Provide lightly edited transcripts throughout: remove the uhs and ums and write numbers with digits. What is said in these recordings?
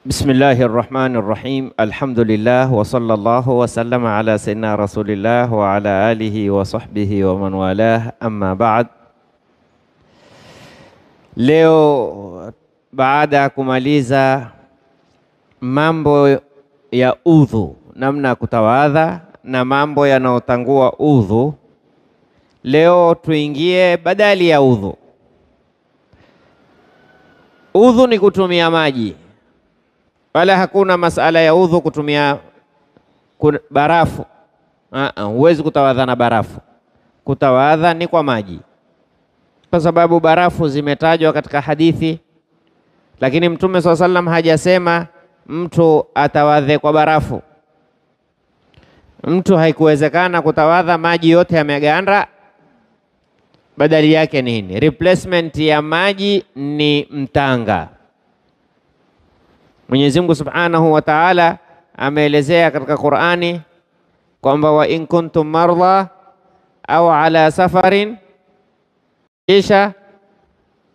Bismillahirrahmanirrahim. Alhamdulillah wa sallallahu wa sallama ala sayyidina Rasulillah wa ala alihi wa sahbihi wa man walah, amma ba'd. Leo baada ya kumaliza mambo ya udhu, namna kutawadha na mambo yanayotangua udhu, leo tuingie badali ya udhu. Udhu ni kutumia maji, wala hakuna masala ya udhu kutumia barafu. Huwezi kutawadha na barafu. Kutawadha ni kwa maji, kwa sababu barafu zimetajwa katika hadithi, lakini Mtume SAW hajasema mtu atawadhe kwa barafu. Mtu haikuwezekana kutawadha maji yote yameganda. Badali yake nini? Replacement ya maji ni mtanga. Mwenyezi Mungu Subhanahu wa Ta'ala ameelezea katika Qur'ani kwamba wa in kuntum marda au ala safarin isha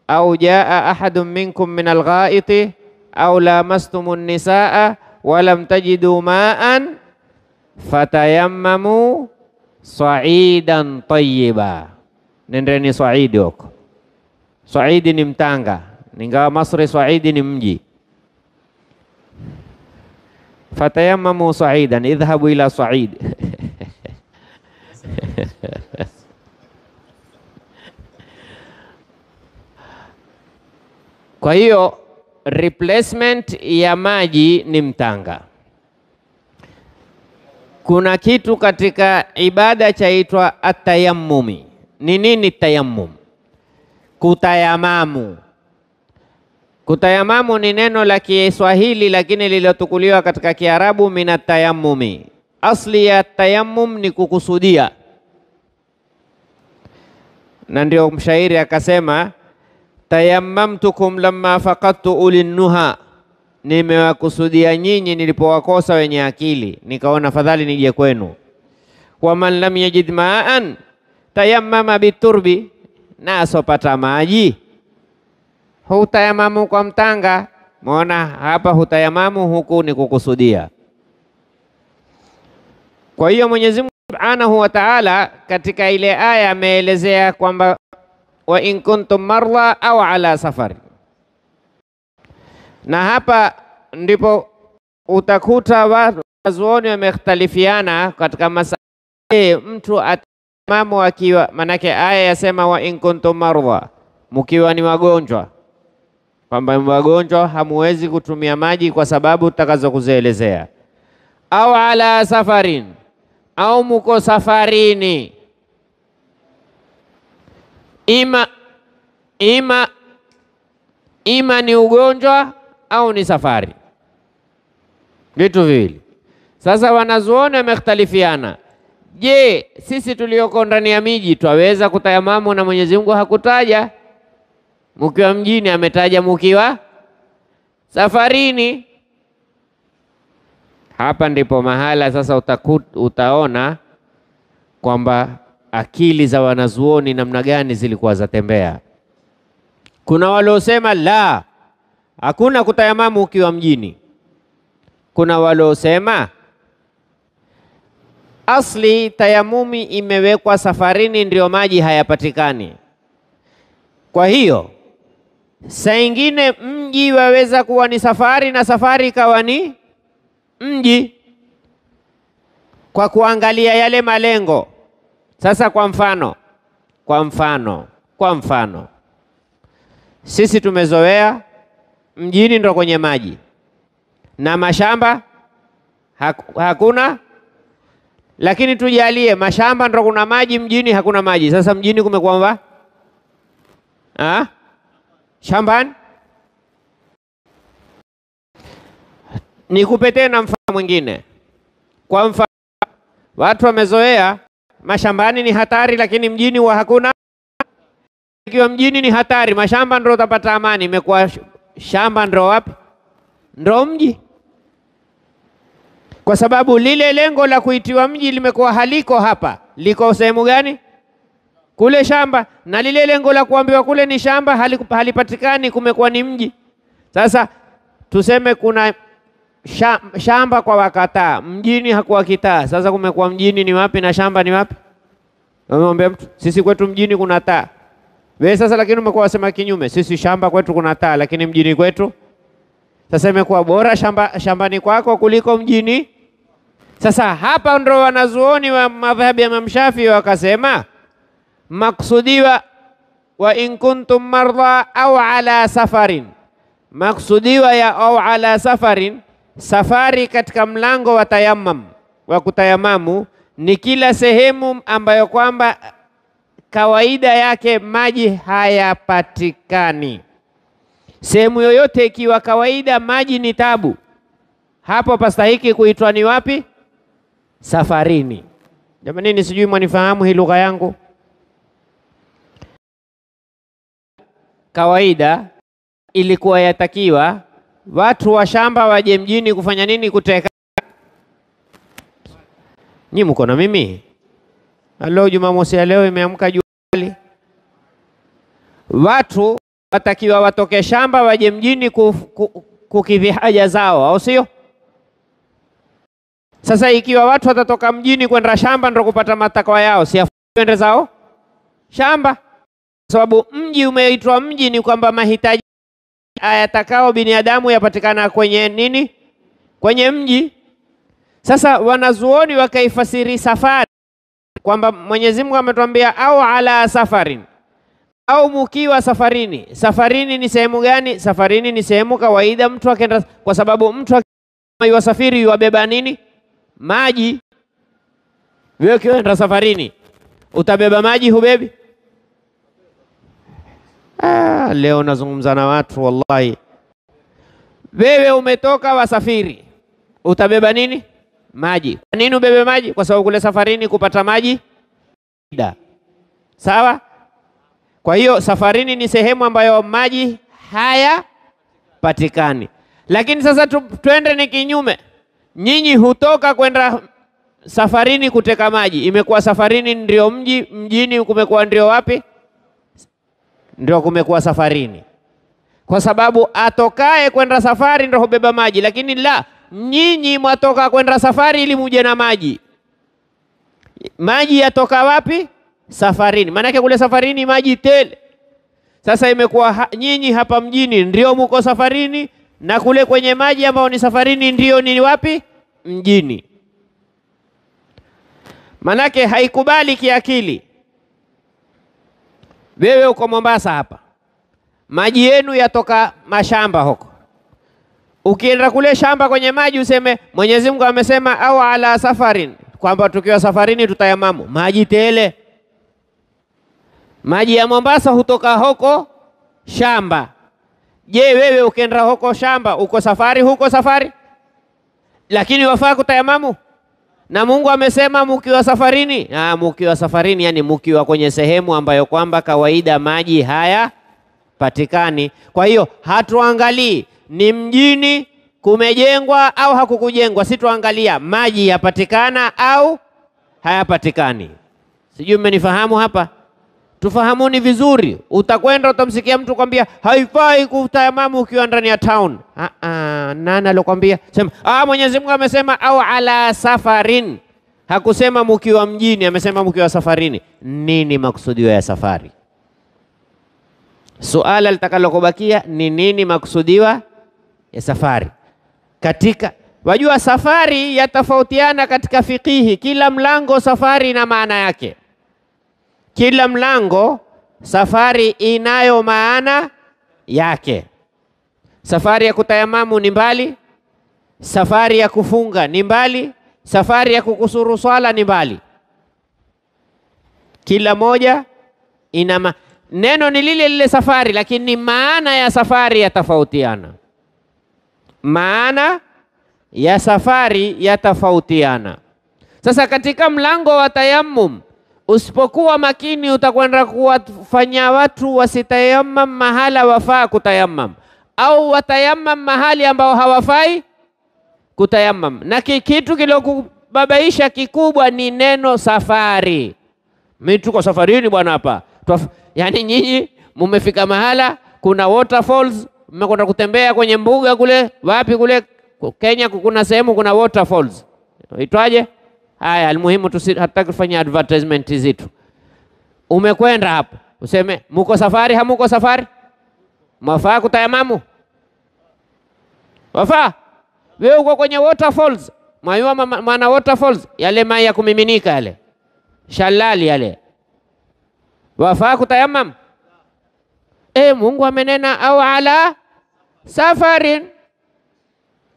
au jaa ahadun minkum min al-gha'iti au lamastumun nisaa wa lam tajidu ma'an fatayammamu sa'idan tayyiba. Nendeni Saidi huko. Saidi ni mtanga, ingawa Masri Saidi ni mji. Fatayammamu sa'idan, idhhabu ila Said. Kwa hiyo replacement ya maji ni mtanga. Kuna kitu katika ibada chaitwa atayammumi. Ni nini tayammum? Kutayamamu. Kutayamamu ni neno la Kiswahili lakini lililotukuliwa katika Kiarabu minat tayammumi. Asli ya tayammum ni kukusudia, na ndio mshairi akasema tayammamtukum lamma faqadtu ulin nuha, nimewakusudia nyinyi nilipowakosa wenye akili, nikaona fadhali nije kwenu. Wa man lam yajid ma'an tayammama biturbi, na asopata maji hutayamamu kwa mtanga. Muona hapa hutayamamu, huku ni kukusudia. Kwa hiyo Mwenyezi Mungu Subhanahu wa Ta'ala katika ile aya ameelezea kwamba wa in kuntum marla au ala safari, na hapa ndipo utakuta wanazuoni wamekhtalifiana katika masala mtu atamamu akiwa, manake aya yasema wa in kuntum marla, mkiwa ni wagonjwa, kwamba wagonjwa hamuwezi kutumia maji kwa sababu tutakazokuzielezea. Au ala safarin, au muko safarini, ima ni ugonjwa au ni safari, vitu viwili. Sasa wanazuoni wamekhtalifiana. Je, sisi tulioko ndani ya miji twaweza kutayamamu? Na Mwenyezi Mungu hakutaja mukiwa mjini, ametaja mukiwa safarini. Hapa ndipo mahala sasa utaona kwamba akili za wanazuoni namna gani zilikuwa zatembea. Kuna waliosema la, hakuna kutayamamu ukiwa mjini. Kuna waliosema asli tayamumi imewekwa safarini, ndio maji hayapatikani. Kwa hiyo saa ingine mji waweza kuwa ni safari na safari ikawa ni mji, kwa kuangalia yale malengo. Sasa kwa mfano sisi tumezoea mjini ndo kwenye maji na mashamba hakuna, lakini tujalie mashamba ndo kuna maji, mjini hakuna maji. Sasa mjini kumekuwa shambani. Nikupe tena mfano mwingine. Kwa mfano watu wamezoea mashambani ni hatari, lakini mjini huwa hakuna. Ikiwa mjini ni hatari, mashamba ndo utapata amani. Imekuwa shamba ndo wapi? Ndo mji, kwa sababu lile lengo la kuitiwa mji limekuwa haliko hapa. Liko sehemu gani? Kule shamba. Na lile lengo la kuambiwa kule ni shamba halipatikani, kumekuwa ni mji. Sasa tuseme kuna shamba kwa wakataa, mjini hakuwa kitaa. Sasa kumekuwa mjini ni wapi na shamba ni wapi? Umemwambia mtu sisi kwetu mjini kuna taa. Wewe sasa lakini umekuwa wasema kinyume, sisi shamba kwetu kuna taa lakini mjini kwetu. Sasa imekuwa bora shambani kwako kuliko mjini. Sasa hapa ndio wanazuoni wa madhhabi ya Imam Shafi'i wakasema maksudiwa wa in kuntum marda au ala safarin. Maksudiwa ya au ala safarin, safari katika mlango wa tayammum, wa kutayamamu ni kila sehemu ambayo kwamba kawaida yake maji hayapatikani. Sehemu yoyote ikiwa kawaida maji ni tabu, hapo pastahiki kuitwa ni wapi? Safarini. Jamani, sijui mwanifahamu hii lugha yangu. Kawaida ilikuwa yatakiwa watu wa shamba waje mjini kufanya nini? Kuteka. Nyi mko na mimi? Leo Jumamosi ya leo imeamka jua kali. Watu watakiwa watoke shamba waje mjini kukidhi haja zao, au sio? Sasa ikiwa watu watatoka mjini kwenda shamba ndio kupata matakwa yao, si afuende zao shamba? Sababu mji umeitwa mji ni kwamba mahitaji ayatakao binadamu yapatikana kwenye nini? Kwenye mji. Sasa wanazuoni wakaifasiri safari kwamba Mwenyezi Mungu ametuambia au ala safarin, au mukiwa safarini. Safarini ni sehemu gani? Safarini ni sehemu kawaida mtu akaenda, kwa sababu mtu akiwasafiri yuwabeba nini? Maji. Wewe ukienda safarini utabeba maji? Hubebi. Leo nazungumza na watu wallahi. Wewe umetoka wasafiri, utabeba nini? Maji. Kwa nini ubebe maji? Kwa sababu kule safarini kupata maji sawa. Kwa hiyo safarini ni sehemu ambayo maji hayapatikani. Lakini sasa twende ni kinyume. Nyinyi hutoka kwenda safarini kuteka maji, imekuwa safarini ndio mji, mjini kumekuwa ndio wapi? Ndio kumekuwa safarini. Kwa sababu atokae kwenda safari ndio hubeba maji, lakini la, nyinyi mwatoka kwenda safari ili muje na maji. Maji yatoka wapi? Safarini. Maana kule safarini maji tele. Sasa imekuwa nyinyi hapa mjini ndio mko safarini, na kule kwenye maji ambao ni safarini ndio ni wapi? Mjini. Manake haikubali kiakili. Wewe uko Mombasa hapa, maji yenu yatoka mashamba huko. Ukienda kule shamba kwenye maji useme Mwenyezi Mungu amesema au ala safarin, kwamba tukiwa safarini tutayamamu. Maji tele. Maji ya Mombasa hutoka huko shamba. Je, wewe ukienda huko shamba uko safari? Huko safari, lakini wafaa kutayamamu. Na Mungu amesema mukiwa safarini. Mukiwa safarini yani mukiwa kwenye sehemu ambayo kwamba kawaida maji haya patikani. Kwa hiyo hatuangalii ni mjini kumejengwa au hakukujengwa, si tuangalia maji yapatikana au hayapatikani. Sijui mmenifahamu hapa? Tufahamuni vizuri. Utakwenda utamsikia mtu kwambia haifai kutayamamu ukiwa ndani ya town. Nani alokuambia? Sema Mwenyezi Mungu amesema au ala safarin. Hakusema mkiwa mjini, amesema mkiwa safarini. Nini maksudio ya safari? Suala litakalokubakia ni nini maksudiwa ya safari? Katika wajua safari yatofautiana katika fikihi. Kila mlango safari ina maana yake. Kila mlango safari inayo maana yake. Safari ya kutayamamu ni mbali, safari ya kufunga ni mbali, safari ya kukusuru swala ni mbali. Kila moja ina neno ni lile lile safari, lakini maana ya safari yatofautiana. Maana ya safari yatofautiana. Sasa katika mlango wa tayammum, usipokuwa makini utakwenda kuwafanya watu wasitayammam mahala wafaa kutayammam, au watayammam mahali ambao hawafai kutayammam. Na kitu kilokubabaisha kikubwa ni neno safari. Mimi tuko safarini bwana hapa. Yani nyinyi mumefika mahala kuna waterfalls, mmekwenda kutembea kwenye mbuga kule, wapi kule Kenya, kuna sehemu kuna waterfalls. Itwaje? Haya, almuhimu hataki kufanya advertisement zitu. Umekwenda hapo, useme muko safari, hamuko safari? Mwafaa kutayamamu? Wafaa? Wewe uko kwenye waterfalls, mwayua maana waterfalls, yale maji ya kumiminika yale, shalali yale, wafaa kutayamam? Mungu amenena au ala safarin.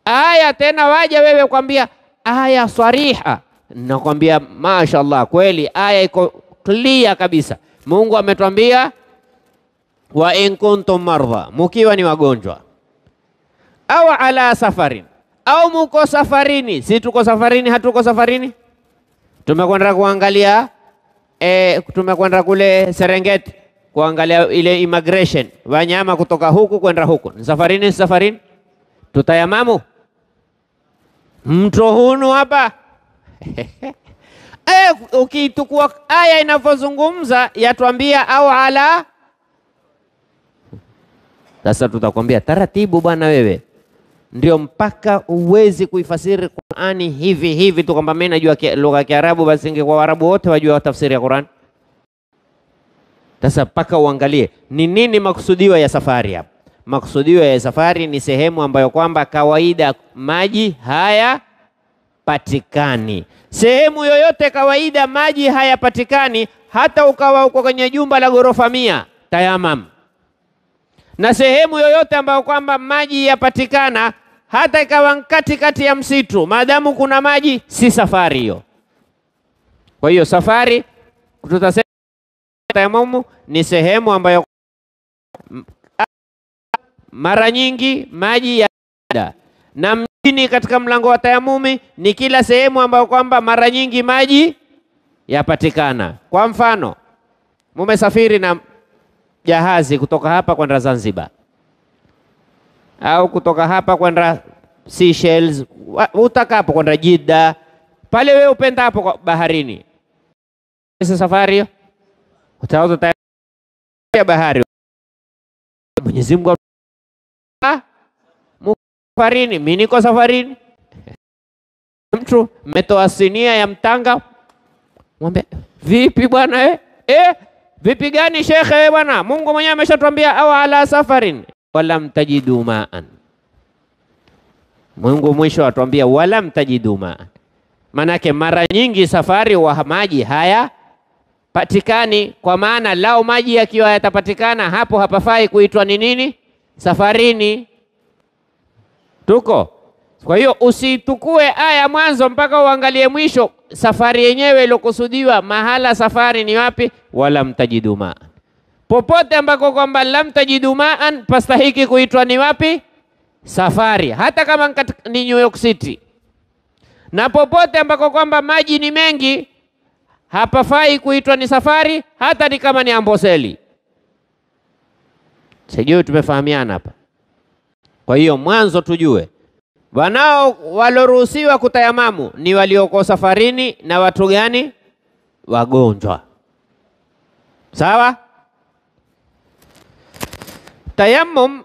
Aya tena waja wewe kwambia aya sariha, nakwambia mashaallah, kweli aya iko clear kabisa. Mungu ametuambia wa in kuntum mardha, mukiwa ni wagonjwa, au ala safarin, au muko safarini. Si tuko safarini? Hatuko safarini? Tumekwenda kuangalia tumekwenda kule Serengeti kuangalia ile immigration, wanyama kutoka huku kwenda huku. Ni safarini? Si safarini? Tutayamamu mto hunu hapa? Ukitukua aya inavyozungumza yatuambia au ala. Sasa tutakwambia taratibu bwana, wewe ndio mpaka uwezi kuifasiri Qur'ani hivi hivi tu kwamba mimi najua lugha ya Kiarabu, basi ingekuwa Waarabu wote wajua tafsiri ya Qur'an. Sasa mpaka uangalie ni nini makusudio ya safari hapa. Makusudio ya safari ni sehemu ambayo kwamba kawaida maji haya patikani. Sehemu yoyote kawaida maji hayapatikani, hata ukawa uko kwenye jumba la ghorofa 100, tayamam. Na sehemu yoyote ambayo kwamba maji yapatikana, hata ikawa katikati ya msitu, maadamu kuna maji, si safari hiyo. Kwa hiyo safari tutasema tayamumu ni sehemu ambayo mara nyingi maji ya na mjini. Katika mlango wa tayamumi ni kila sehemu ambayo kwamba mara nyingi maji yapatikana. Kwa mfano, mumesafiri na jahazi kutoka hapa kwenda Zanzibar, au kutoka hapa kwenda Seychelles, utakapo kwenda Jeddah, pale wewe upenda hapo kwa baharini. Sasa safari hiyo utaanza ya bahari. Mwenyezi Mungu safarini, mimi niko safarini. Mtu metoa sinia ya mtanga, mwambie vipi bwana vipi gani shekhe wewe bwana? Mungu mwenyewe ameshatuambia au ala safarin walam tajidu ma'an. Mungu mwisho atuambia walam tajidu ma'an. Manake mara nyingi safari wa maji haya patikani, kwa maana lao maji yakiwa yatapatikana hapo hapafai kuitwa ni nini? Safarini. Tuko. Kwa hiyo usitukue aya mwanzo mpaka uangalie mwisho. Safari yenyewe ilokusudiwa mahala safari ni wapi? Wala mtajidu ma'an. Popote ambako kwamba lam tajidu ma'an pastahiki kuitwa ni wapi? Safari. Hata kama ni New York City. Na popote ambako kwamba maji ni mengi hapafai kuitwa ni safari, hata ni kama ni Amboseli. Sijui tumefahamiana hapa. Kwa hiyo mwanzo tujue wanao waloruhusiwa kutayamamu ni walioko safarini na watu gani? Wagonjwa. Sawa? Tayammum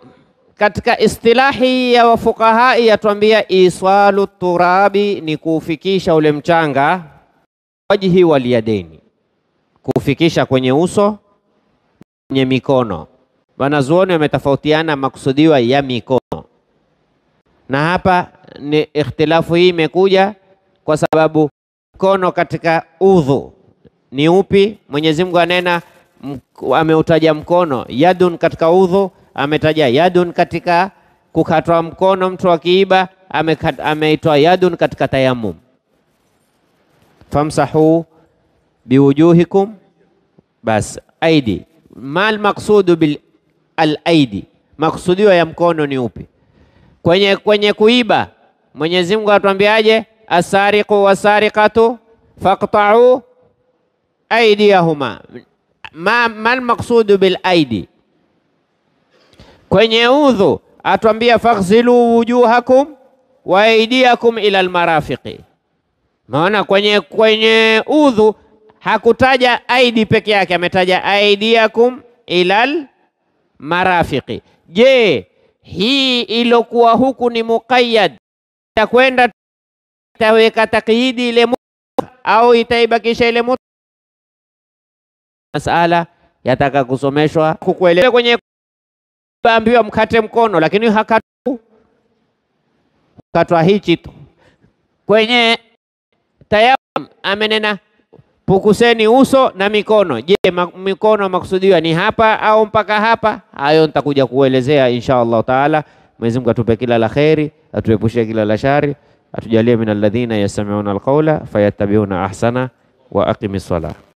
katika istilahi ya wafuqaha yatuambia iswalu turabi, ni kufikisha ule mchanga wajhi wal yadaini, kufikisha kwenye uso, kwenye mikono. Wanazuoni wametofautiana makusudiwa ya mikono, na hapa ni ikhtilafu hii imekuja kwa sababu mkono katika udhu ni upi? Mwenyezi Mungu anena, ameutaja mkono yadun katika udhu, ametaja yadun katika kukatwa mkono mtu akiiba, ameitoa yadun katika tayammum. Famsahu biwujuhikum, bas aidi. Mal maqsudu bil al-aidi, maksudiwa ya mkono ni upi? Kwenye kuiba Mwenyezi Mungu atuambiaje? Asariqu wasariqatu faqta'u aydiyahuma. Mal maqsudu bil aidi. Kwenye udhu atuambia faghsilu wujuhakum wa aydiyakum ila almarafiqi. Maana kwenye udhu hakutaja aidi peke yake, ametaja aydiyakum ilal marafiqi. Je, hii ilokuwa huku ni muqayyad, itakwenda itaweka takyidi ile au itaibakisha ile masala yataka kusomeshwa kukuelewa kwenye ambiwa mkate mkono, lakini hakatwa hichi tu. Kwenye tayamum amenena pukuseni uso na mikono. Je, mikono makusudiwa ni hapa au mpaka hapa? Hayo nitakuja kuelezea insha Allah taala. Mwenyezi Mungu atupe kila la kheri, atuepushe kila la shari, atujalie min alladhina yastami'una alqawla fayattabi'una ahsana wa aqimis salah.